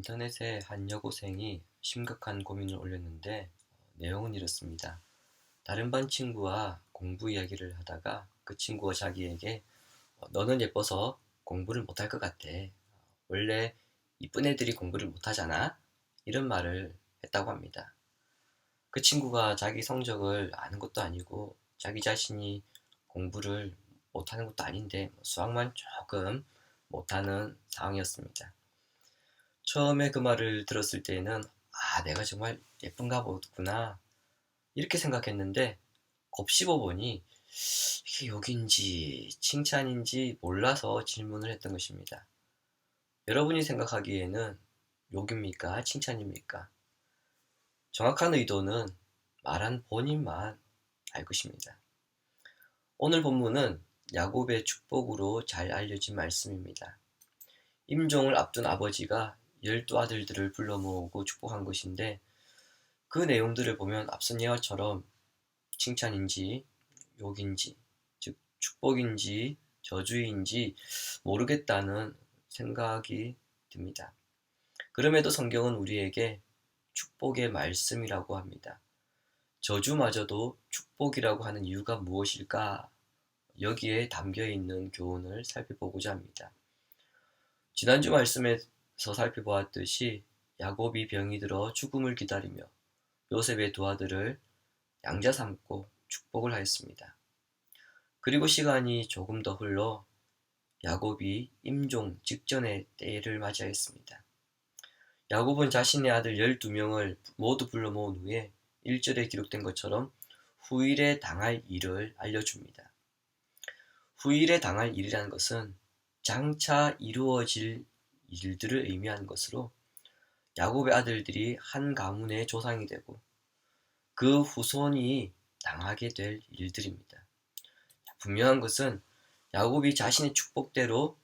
인터넷에 한 여고생이 심각한 고민을 올렸는데 내용은 이렇습니다. 다른 반 친구와 공부 이야기를 하다가 그 친구가 자기에게 너는 예뻐서 공부를 못할 것 같아. 원래 이쁜 애들이 공부를 못하잖아. 이런 말을 했다고 합니다. 그 친구가 자기 성적을 아는 것도 아니고 자기 자신이 공부를 못하는 것도 아닌데 수학만 조금 못하는 상황이었습니다. 처음에 그 말을 들었을 때에는 내가 정말 예쁜가 보구나 이렇게 생각했는데 곱씹어 보니 이게 욕인지 칭찬인지 몰라서 질문을 했던 것입니다. 여러분이 생각하기에는 욕입니까? 칭찬입니까? 정확한 의도는 말한 본인만 알 것입니다. 오늘 본문은 야곱의 축복으로 잘 알려진 말씀입니다. 임종을 앞둔 아버지가 12아들들을 불러 모으고 축복한 것인데 그 내용들을 보면 앞선 예화처럼 칭찬인지 욕인지 즉 축복인지 저주인지 모르겠다는 생각이 듭니다. 그럼에도 성경은 우리에게 축복의 말씀이라고 합니다. 저주마저도 축복이라고 하는 이유가 무엇일까? 여기에 담겨있는 교훈을 살펴보고자 합니다. 지난주 말씀에서 살펴보았듯이 야곱이 병이 들어 죽음을 기다리며 요셉의 두 아들을 양자 삼고 축복을 하였습니다. 그리고 시간이 조금 더 흘러 야곱이 임종 직전의 때를 맞이하였습니다. 야곱은 자신의 아들 12명을 모두 불러 모은 후에 1절에 기록된 것처럼 후일에 당할 일을 알려줍니다. 후일에 당할 일이라는 것은 장차 이루어질 일들을 의미하는 것으로 야곱의 아들들이 한 가문의 조상이 되고 그 후손이 당하게 될 일들입니다. 분명한 것은 야곱이 자신의 축복대로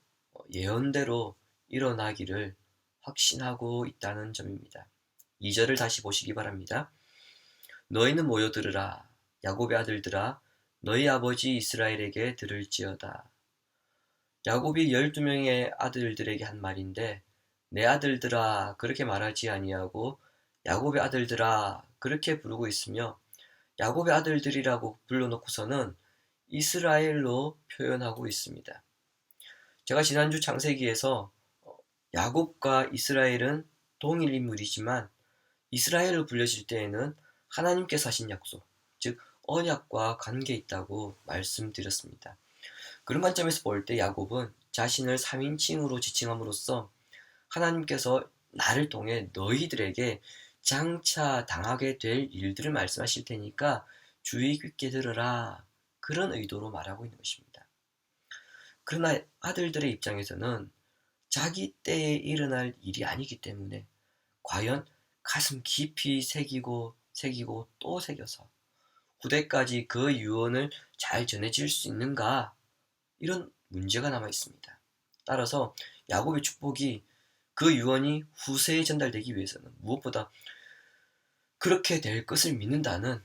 예언대로 일어나기를 확신하고 있다는 점입니다. 2절을 다시 보시기 바랍니다. 너희는 모여 들으라. 야곱의 아들들아 너희 아버지 이스라엘에게 들을지어다. 야곱이 12명의 아들들에게 한 말인데 내 아들들아 그렇게 말하지 아니하고 야곱의 아들들아 그렇게 부르고 있으며 야곱의 아들들이라고 불러놓고서는 이스라엘로 표현하고 있습니다. 제가 지난주 창세기에서 야곱과 이스라엘은 동일 인물이지만 이스라엘로 불려질 때에는 하나님께서 하신 약속, 즉 언약과 관계에 있다고 말씀드렸습니다. 그런 관점에서 볼 때 야곱은 자신을 3인칭으로 지칭함으로써 하나님께서 나를 통해 너희들에게 장차 당하게 될 일들을 말씀하실 테니까 주의 깊게 들으라 그런 의도로 말하고 있는 것입니다. 그러나 아들들의 입장에서는 자기 때에 일어날 일이 아니기 때문에 과연 가슴 깊이 새기고 또 새겨서 후대까지 그 유언을 잘 전해질 수 있는가 이런 문제가 남아 있습니다. 따라서 야곱의 축복이 그 유언이 후세에 전달되기 위해서는 무엇보다 그렇게 될 것을 믿는다는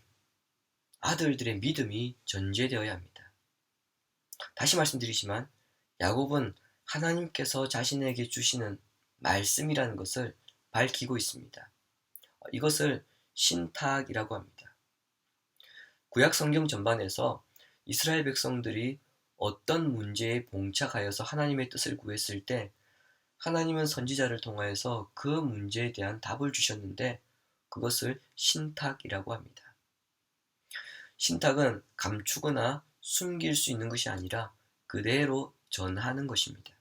아들들의 믿음이 전제되어야 합니다. 다시 말씀드리지만 야곱은 하나님께서 자신에게 주시는 말씀이라는 것을 밝히고 있습니다. 이것을 신탁이라고 합니다. 구약 성경 전반에서 이스라엘 백성들이 어떤 문제에 봉착하여서 하나님의 뜻을 구했을 때 하나님은 선지자를 통하여서 그 문제에 대한 답을 주셨는데 그것을 신탁이라고 합니다. 신탁은 감추거나 숨길 수 있는 것이 아니라 그대로 전하는 것입니다.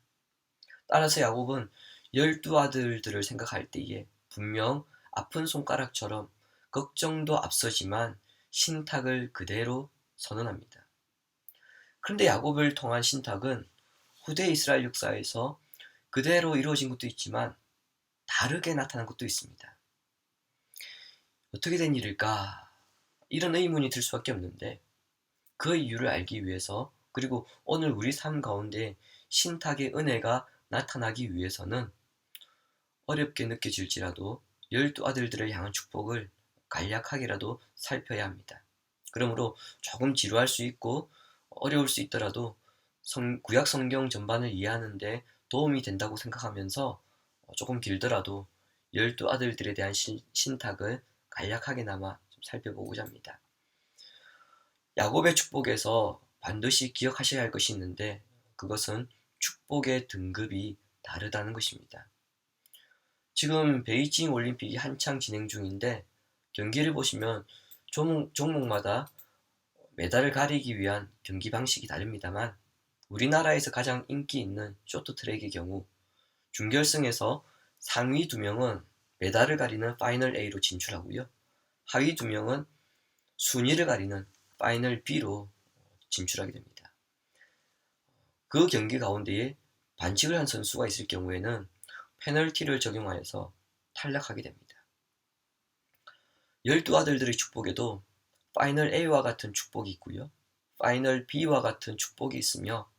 따라서 야곱은 12아들들을 생각할 때에 분명 아픈 손가락처럼 걱정도 앞서지만 신탁을 그대로 선언합니다. 그런데 야곱을 통한 신탁은 후대 이스라엘 역사에서 그대로 이루어진 것도 있지만 다르게 나타난 것도 있습니다. 어떻게 된 일일까? 이런 의문이 들 수밖에 없는데 그 이유를 알기 위해서 그리고 오늘 우리 삶 가운데 신탁의 은혜가 나타나기 위해서는 어렵게 느껴질지라도 12아들들을 향한 축복을 간략하게라도 살펴야 합니다. 그러므로 조금 지루할 수 있고 어려울 수 있더라도 구약 성경 전반을 이해하는 데 도움이 된다고 생각하면서 조금 길더라도 열두 아들들에 대한 신탁을 간략하게나마 좀 살펴보고자 합니다. 야곱의 축복에서 반드시 기억하셔야 할 것이 있는데 그것은 축복의 등급이 다르다는 것입니다. 지금 베이징 올림픽이 한창 진행 중인데 경기를 보시면 종목마다 메달을 가리기 위한 경기 방식이 다릅니다만 우리나라에서 가장 인기 있는 쇼트트랙의 경우 준결승에서 상위 2명은 메달을 가리는 파이널 A로 진출하고요. 하위 2명은 순위를 가리는 파이널 B로 진출하게 됩니다. 그 경기 가운데에 반칙을 한 선수가 있을 경우에는 페널티를 적용하여서 탈락하게 됩니다. 열두 아들들의 축복에도 파이널 A와 같은 축복이 있고요. 파이널 B와 같은 축복이 있으며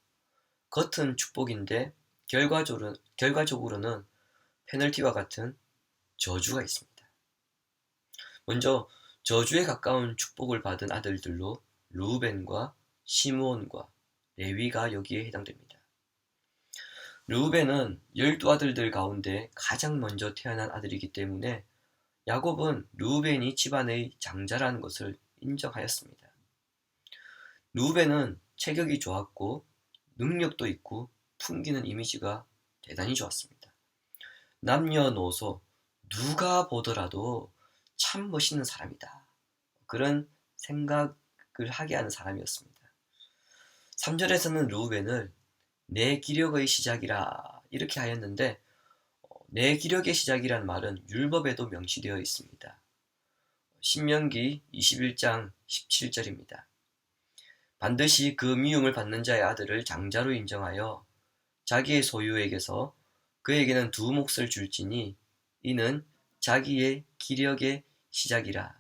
겉은 축복인데 결과적으로는 페널티와 같은 저주가 있습니다. 먼저 저주에 가까운 축복을 받은 아들들로 르우벤과 시므온과 레위가 여기에 해당됩니다. 르우벤은 12아들들 가운데 가장 먼저 태어난 아들이기 때문에 야곱은 르우벤이 집안의 장자라는 것을 인정하였습니다. 르우벤은 체격이 좋았고 능력도 있고 풍기는 이미지가 대단히 좋았습니다. 남녀노소 누가 보더라도 참 멋있는 사람이다. 그런 생각을 하게 하는 사람이었습니다. 3절에서는 르우벤을 내 기력의 시작이라 이렇게 하였는데 내 기력의 시작이란 말은 율법에도 명시되어 있습니다. 신명기 21장 17절입니다. 반드시 그 미움을 받는 자의 아들을 장자로 인정하여 자기의 소유에게서 그에게는 2 몫을 줄지니 이는 자기의 기력의 시작이라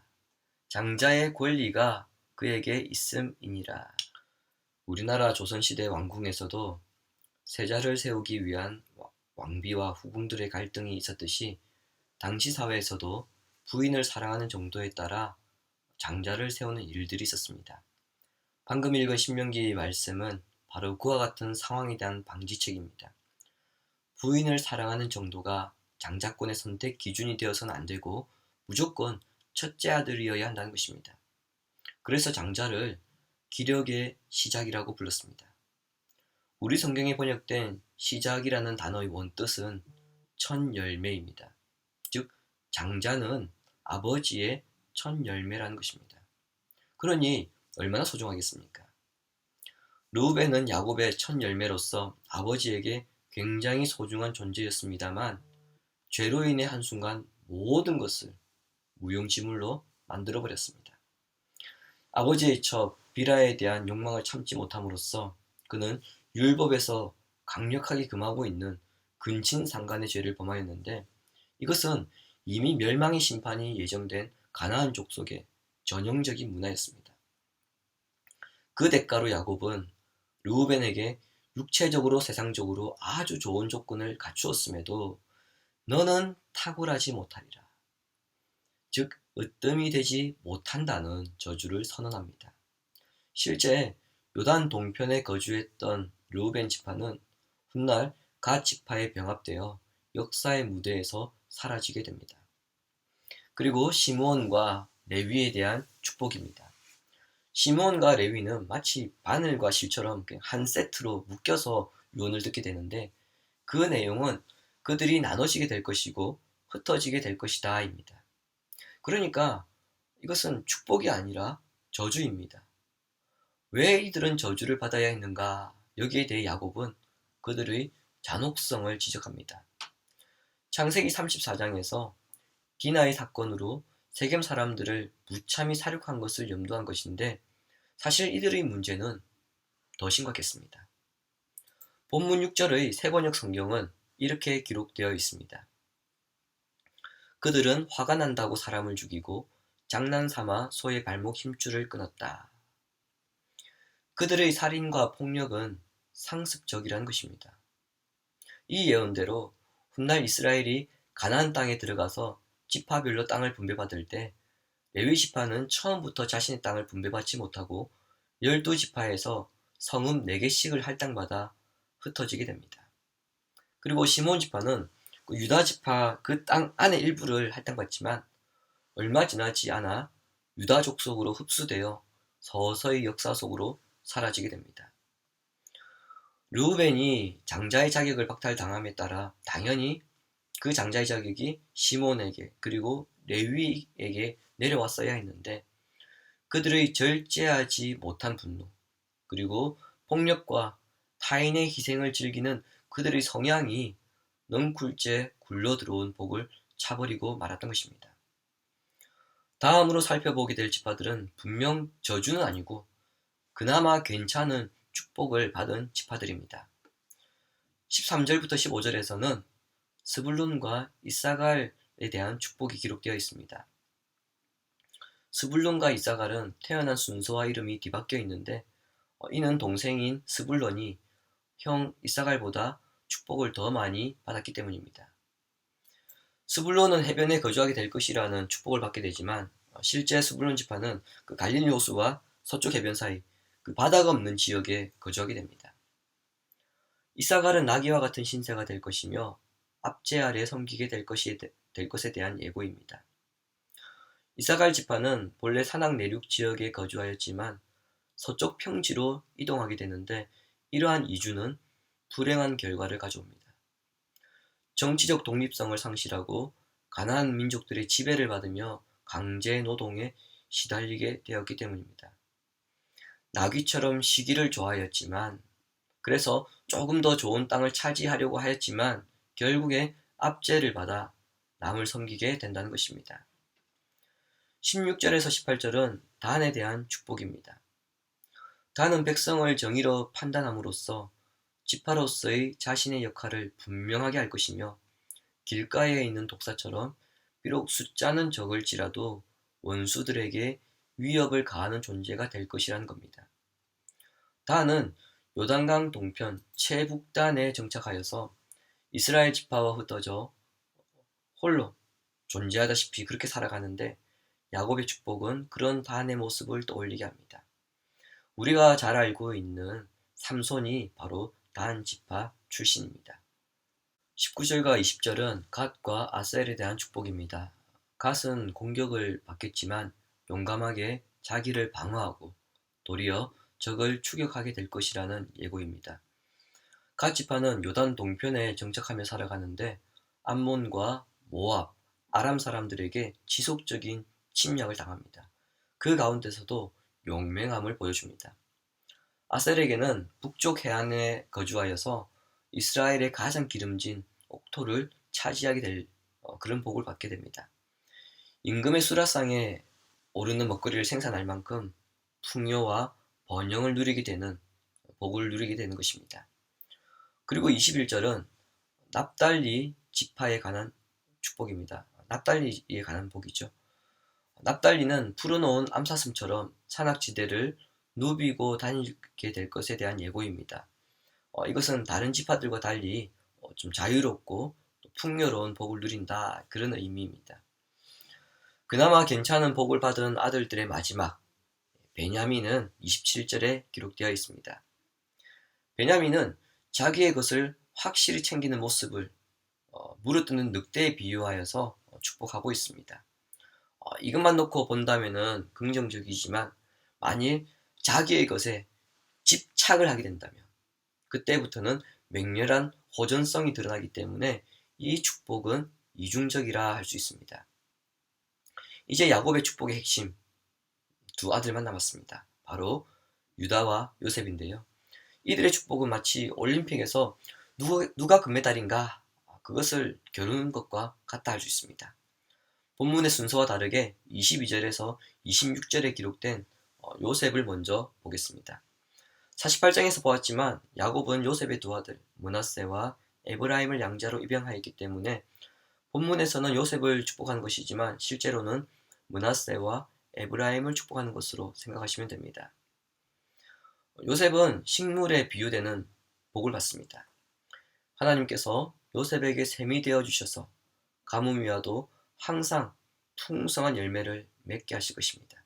장자의 권리가 그에게 있음이니라. 우리나라 조선시대 왕궁에서도 세자를 세우기 위한 왕비와 후궁들의 갈등이 있었듯이 당시 사회에서도 부인을 사랑하는 정도에 따라 장자를 세우는 일들이 있었습니다. 방금 읽은 신명기의 말씀은 바로 그와 같은 상황에 대한 방지책입니다. 부인을 사랑하는 정도가 장자권의 선택 기준이 되어서는 안 되고 무조건 첫째 아들이어야 한다는 것입니다. 그래서 장자를 기력의 시작이라고 불렀습니다. 우리 성경에 번역된 시작이라는 단어의 원뜻은 첫 열매입니다. 즉 장자는 아버지의 첫 열매라는 것입니다. 그러니 얼마나 소중하겠습니까? 르우벤은 야곱의 첫 열매로서 아버지에게 굉장히 소중한 존재였습니다만 죄로 인해 한순간 모든 것을 무용지물로 만들어버렸습니다. 아버지의 첩 비라에 대한 욕망을 참지 못함으로써 그는 율법에서 강력하게 금하고 있는 근친상간의 죄를 범하였는데 이것은 이미 멸망의 심판이 예정된 가나안 족속의 전형적인 문화였습니다. 그 대가로 야곱은 르우벤에게 육체적으로 세상적으로 아주 좋은 조건을 갖추었음에도 너는 탁월하지 못하리라. 즉 으뜸이 되지 못한다는 저주를 선언합니다. 실제 요단 동편에 거주했던 르우벤 지파는 훗날 갓 지파에 병합되어 역사의 무대에서 사라지게 됩니다. 그리고 시므온과 레위에 대한 축복입니다. 시므온과 레위는 마치 바늘과 실처럼 한 세트로 묶여서 유언을 듣게 되는데 그 내용은 그들이 나눠지게 될 것이고 흩어지게 될 것이다 입니다. 그러니까 이것은 축복이 아니라 저주입니다. 왜 이들은 저주를 받아야 했는가? 여기에 대해 야곱은 그들의 잔혹성을 지적합니다. 창세기 34장에서 디나의 사건으로 세겜 사람들을 무참히 살육한 것을 염두한 것인데 사실 이들의 문제는 더 심각했습니다. 본문 6절의 새번역 성경은 이렇게 기록되어 있습니다. 그들은 화가 난다고 사람을 죽이고 장난삼아 소의 발목 힘줄을 끊었다. 그들의 살인과 폭력은 상습적이라는 것입니다. 이 예언대로 훗날 이스라엘이 가나안 땅에 들어가서 지파별로 땅을 분배받을 때 레위 지파는 처음부터 자신의 땅을 분배받지 못하고 12지파에서 성읍 4개씩을 할당받아 흩어지게 됩니다. 그리고 시몬 지파는 그 유다 지파 그 땅 안의 일부를 할당받지만 얼마 지나지 않아 유다 족속으로 흡수되어 서서히 역사 속으로 사라지게 됩니다. 르우벤이 장자의 자격을 박탈당함에 따라 당연히 그 장자의 자격이 시몬에게 그리고 레위에게 내려왔어야 했는데 그들의 절제하지 못한 분노 그리고 폭력과 타인의 희생을 즐기는 그들의 성향이 넝쿨째 굴러들어온 복을 차버리고 말았던 것입니다. 다음으로 살펴보게 될 지파들은 분명 저주는 아니고 그나마 괜찮은 축복을 받은 지파들입니다. 13절부터 15절에서는 스불론과 이사갈에 대한 축복이 기록되어 있습니다. 스불론과 이사갈은 태어난 순서와 이름이 뒤바뀌어 있는데 이는 동생인 스불론이 형 이사갈보다 축복을 더 많이 받았기 때문입니다. 스불론은 해변에 거주하게 될 것이라는 축복을 받게 되지만 실제 스불론 지파는 그 갈릴리 호수와 서쪽 해변 사이 그 바다가 없는 지역에 거주하게 됩니다. 이사갈은 나귀와 같은 신세가 될 것이며 압제 아래 섬기게 될 것에 대한 예고입니다. 이사갈 지파는 본래 산악 내륙 지역에 거주하였지만 서쪽 평지로 이동하게 되는데 이러한 이주는 불행한 결과를 가져옵니다. 정치적 독립성을 상실하고 가난한 민족들의 지배를 받으며 강제 노동에 시달리게 되었기 때문입니다. 나귀처럼 쉬기를 좋아하였지만 그래서 조금 더 좋은 땅을 차지하려고 하였지만 결국에 압제를 받아 남을 섬기게 된다는 것입니다. 16절에서 18절은 단에 대한 축복입니다. 단은 백성을 정의로 판단함으로써 지파로서의 자신의 역할을 분명하게 할 것이며 길가에 있는 독사처럼 비록 숫자는 적을지라도 원수들에게 위협을 가하는 존재가 될 것이라는 겁니다. 단은 요단강 동편 최북단에 정착하여서 이스라엘 지파와 흩어져 홀로 존재하다시피 그렇게 살아가는데 야곱의 축복은 그런 단의 모습을 떠올리게 합니다. 우리가 잘 알고 있는 삼손이 바로 단 지파 출신입니다. 19절과 20절은 갓과 아셀에 대한 축복입니다. 갓은 공격을 받겠지만 용감하게 자기를 방어하고 도리어 적을 추격하게 될 것이라는 예고입니다. 갓 지파는 요단 동편에 정착하며 살아가는데 암몬과 모압, 아람 사람들에게 지속적인 침략을 당합니다. 그 가운데서도 용맹함을 보여줍니다. 아셀에게는 북쪽 해안에 거주하여서 이스라엘의 가장 기름진 옥토를 차지하게 될 그런 복을 받게 됩니다. 임금의 수라상에 오르는 먹거리를 생산할 만큼 풍요와 번영을 누리게 되는 복을 누리게 되는 것입니다. 그리고 21절은 납달리 지파에 관한 축복입니다. 납달리에 관한 복이죠. 납달리는 푸르놓은 암사슴처럼 산악지대를 누비고 다니게 될 것에 대한 예고입니다. 이것은 다른 지파들과 달리 좀 자유롭고 풍요로운 복을 누린다 그런 의미입니다. 그나마 괜찮은 복을 받은 아들들의 마지막 베냐민은 27절에 기록되어 있습니다. 베냐민은 자기의 것을 확실히 챙기는 모습을 물어뜯는 늑대에 비유하여서 축복하고 있습니다. 이것만 놓고 본다면 긍정적이지만 만일 자기의 것에 집착을 하게 된다면 그때부터는 맹렬한 호전성이 드러나기 때문에 이 축복은 이중적이라 할 수 있습니다. 이제 야곱의 축복의 핵심 두 아들만 남았습니다. 바로 유다와 요셉인데요. 이들의 축복은 마치 올림픽에서 누가 금메달인가 그것을 겨루는 것과 같다 할 수 있습니다. 본문의 순서와 다르게 22절에서 26절에 기록된 요셉을 먼저 보겠습니다. 48장에서 보았지만 야곱은 요셉의 두 아들 므낫세와 에브라임을 양자로 입양하였기 때문에 본문에서는 요셉을 축복하는 것이지만 실제로는 므낫세와 에브라임을 축복하는 것으로 생각하시면 됩니다. 요셉은 식물에 비유되는 복을 받습니다. 하나님께서 요셉에게 샘이 되어 주셔서 가뭄 위와도 항상 풍성한 열매를 맺게 하실 것입니다.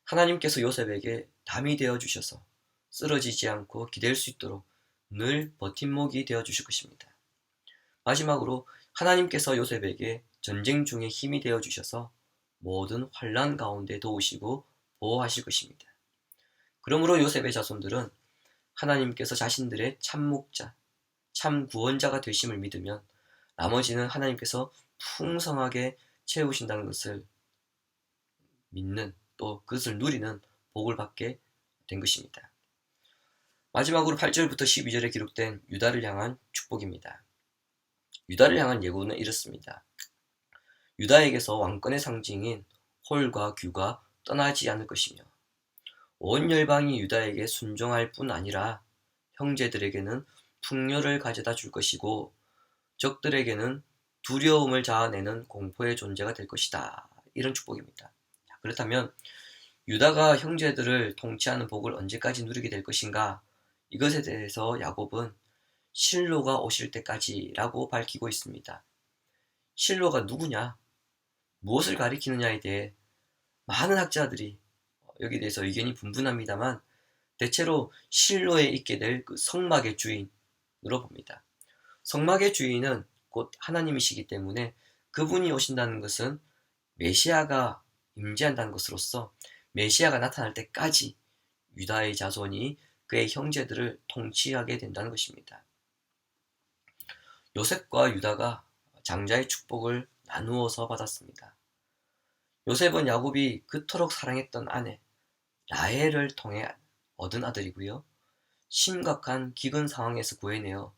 하나님께서 요셉에게 담이 되어 주셔서 쓰러지지 않고 기댈 수 있도록 늘 버팀목이 되어 주실 것입니다. 마지막으로 하나님께서 요셉에게 전쟁 중에 힘이 되어 주셔서 모든 환난 가운데 도우시고 보호하실 것입니다. 그러므로 요셉의 자손들은 하나님께서 자신들의 참 목자, 참 구원자가 되심을 믿으면 나머지는 하나님께서 풍성하게 채우신다는 것을 믿는, 또 그것을 누리는 복을 받게 된 것입니다. 마지막으로 8절부터 12절에 기록된 유다를 향한 축복입니다. 유다를 향한 예고는 이렇습니다. 유다에게서 왕권의 상징인 홀과 규가 떠나지 않을 것이며 온 열방이 유다에게 순종할 뿐 아니라 형제들에게는 풍요를 가져다 줄 것이고 적들에게는 두려움을 자아내는 공포의 존재가 될 것이다. 이런 축복입니다. 그렇다면 유다가 형제들을 통치하는 복을 언제까지 누리게 될 것인가? 이것에 대해서 야곱은 실로가 오실 때까지라고 밝히고 있습니다. 실로가 누구냐? 무엇을 가리키느냐에 대해 많은 학자들이 여기에 대해서 의견이 분분합니다만 대체로 실로에 있게 될 그 성막의 주인으로 봅니다. 성막의 주인은 곧 하나님이시기 때문에 그분이 오신다는 것은 메시아가 임재한다는 것으로서 메시아가 나타날 때까지 유다의 자손이 그의 형제들을 통치하게 된다는 것입니다. 요셉과 유다가 장자의 축복을 나누어서 받았습니다. 요셉은 야곱이 그토록 사랑했던 아내 라헬을 통해 얻은 아들이고요. 심각한 기근 상황에서 구해내어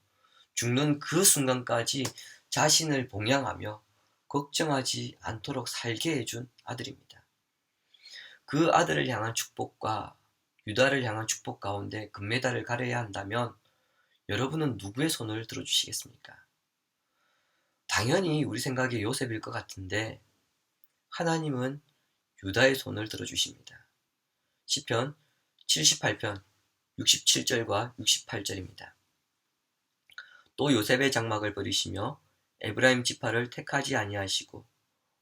죽는 그 순간까지 자신을 봉양하며 걱정하지 않도록 살게 해준 아들입니다. 그 아들을 향한 축복과 유다를 향한 축복 가운데 금메달을 가려야 한다면 여러분은 누구의 손을 들어주시겠습니까? 당연히 우리 생각에 요셉일 것 같은데 하나님은 유다의 손을 들어주십니다. 시편 78편 67절과 68절입니다. 또 요셉의 장막을 버리시며 에브라임 지파를 택하지 아니하시고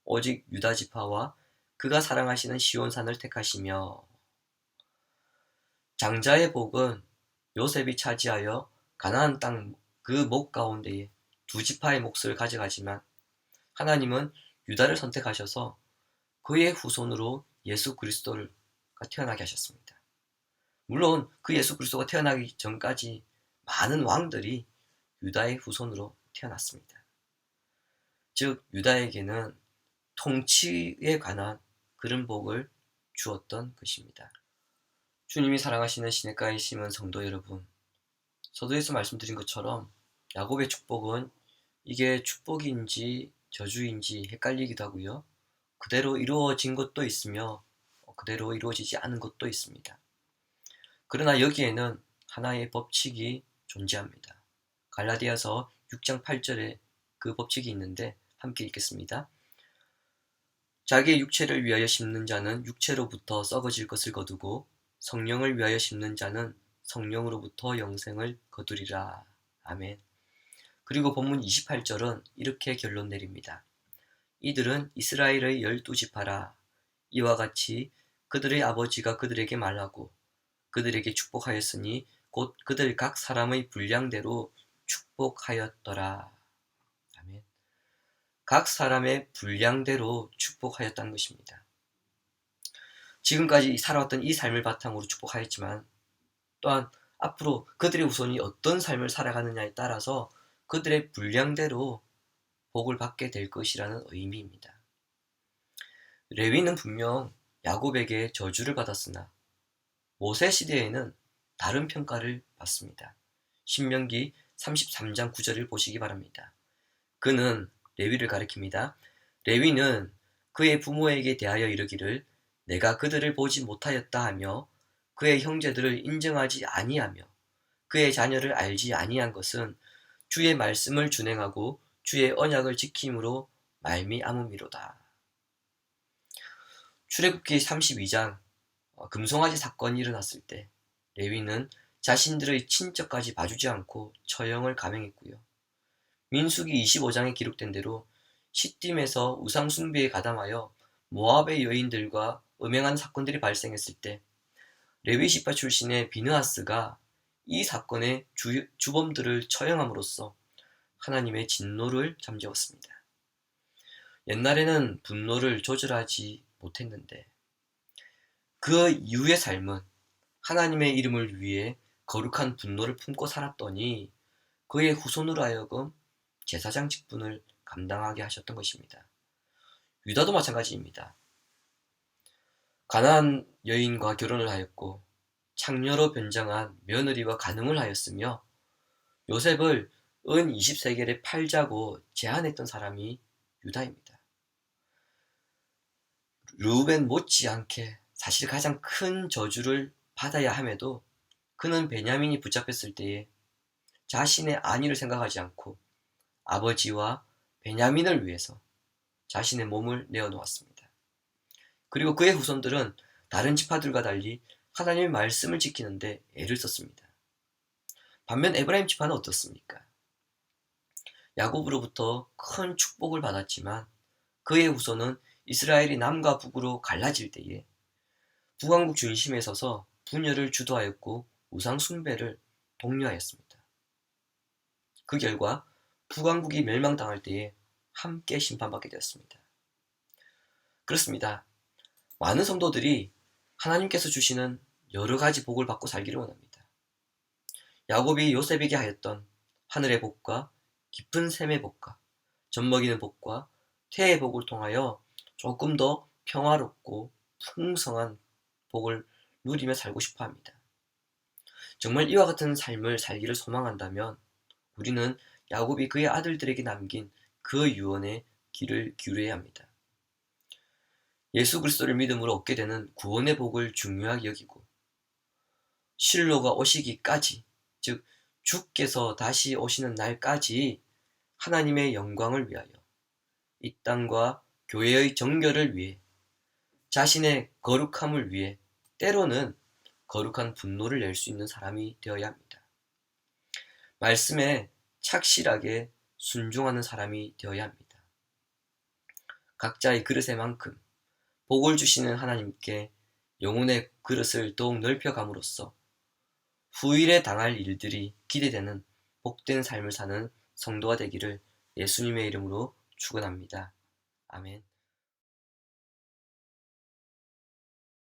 오직 유다 지파와 그가 사랑하시는 시온산을 택하시며. 장자의 복은 요셉이 차지하여 가나안 땅 그 목 가운데에 두 지파의 몫을 가져가지만 하나님은 유다를 선택하셔서 그의 후손으로 예수 그리스도가 태어나게 하셨습니다. 물론 그 예수 그리스도가 태어나기 전까지 많은 왕들이 유다의 후손으로 태어났습니다. 즉 유다에게는 통치에 관한 그런 복을 주었던 것입니다. 주님이 사랑하시는 시냇가에 심은 성도 여러분, 서두에서 말씀드린 것처럼 야곱의 축복은 이게 축복인지 저주인지 헷갈리기도 하고요. 그대로 이루어진 것도 있으며 그대로 이루어지지 않은 것도 있습니다. 그러나 여기에는 하나의 법칙이 존재합니다. 갈라디아서 6장 8절에 그 법칙이 있는데 함께 읽겠습니다. 자기의 육체를 위하여 심는 자는 육체로부터 썩어질 것을 거두고 성령을 위하여 심는 자는 성령으로부터 영생을 거두리라. 아멘. 그리고 본문 28절은 이렇게 결론 내립니다. 이들은 이스라엘의 12지파라. 이와 같이 그들의 아버지가 그들에게 말하고 그들에게 축복하였으니 곧 그들 각 사람의 분량대로 축복하였더라. 아멘. 각 사람의 분량대로 축복하였다는 것입니다. 지금까지 살아왔던 이 삶을 바탕으로 축복하였지만 또한 앞으로 그들의 후손이 어떤 삶을 살아가느냐에 따라서 그들의 분량대로 복을 받게 될 것이라는 의미입니다. 레위는 분명 야곱에게 저주를 받았으나 모세 시대에는 다른 평가를 받습니다. 신명기 33장 9절을 보시기 바랍니다. 그는 레위를 가리킵니다. 레위는 그의 부모에게 대하여 이르기를 내가 그들을 보지 못하였다 하며 그의 형제들을 인정하지 아니하며 그의 자녀를 알지 아니한 것은 주의 말씀을 준행하고 주의 언약을 지킴으로 말미암음이로다. 출애굽기 32장 금송아지 사건이 일어났을 때 레위는 자신들의 친척까지 봐주지 않고 처형을 감행했고요. 민수기 25장에 기록된 대로 시딤에서 우상 숭배에 가담하여 모압의 여인들과 음행한 사건들이 발생했을 때 레위 지파 출신의 비느하스가 이 사건의 주범들을 처형함으로써 하나님의 진노를 잠재웠습니다. 옛날에는 분노를 조절하지 못했는데 그 이후의 삶은 하나님의 이름을 위해 거룩한 분노를 품고 살았더니 그의 후손으로 하여금 제사장 직분을 감당하게 하셨던 것입니다. 유다도 마찬가지입니다. 가나안 여인과 결혼을 하였고 창녀로 변장한 며느리와 간음을 하였으며 요셉을 은 20세겔에 팔자고 제안했던 사람이 유다입니다. 르우벤 못지않게 사실 가장 큰 저주를 받아야 함에도 그는 베냐민이 붙잡혔을 때에 자신의 안위를 생각하지 않고 아버지와 베냐민을 위해서 자신의 몸을 내어놓았습니다. 그리고 그의 후손들은 다른 지파들과 달리 하나님의 말씀을 지키는데 애를 썼습니다. 반면 에브라임 지파는 어떻습니까? 야곱으로부터 큰 축복을 받았지만 그의 후손은 이스라엘이 남과 북으로 갈라질 때에 북왕국 중심에 서서 분열을 주도하였고 우상 숭배를 독려하였습니다. 그 결과 북왕국이 멸망당할 때에 함께 심판받게 되었습니다. 그렇습니다. 많은 성도들이 하나님께서 주시는 여러 가지 복을 받고 살기를 원합니다. 야곱이 요셉에게 하였던 하늘의 복과 깊은 샘의 복과 젖먹이는 복과 태의 복을 통하여 조금 더 평화롭고 풍성한 복을 누리며 살고 싶어 합니다. 정말 이와 같은 삶을 살기를 소망한다면 우리는 야곱이 그의 아들들에게 남긴 그 유언에 귀를 기울여야 합니다. 예수 그리스도를 믿음으로 얻게 되는 구원의 복을 중요하게 여기고 실로가 오시기까지, 즉 주께서 다시 오시는 날까지 하나님의 영광을 위하여 이 땅과 교회의 정결을 위해 자신의 거룩함을 위해 때로는 거룩한 분노를 낼 수 있는 사람이 되어야 합니다. 말씀에 착실하게 순종하는 사람이 되어야 합니다. 각자의 그릇의 만큼 복을 주시는 하나님께 영혼의 그릇을 더욱 넓혀감으로써 후일에 당할 일들이 기대되는 복된 삶을 사는 성도가 되기를 예수님의 이름으로 축원합니다. 아멘.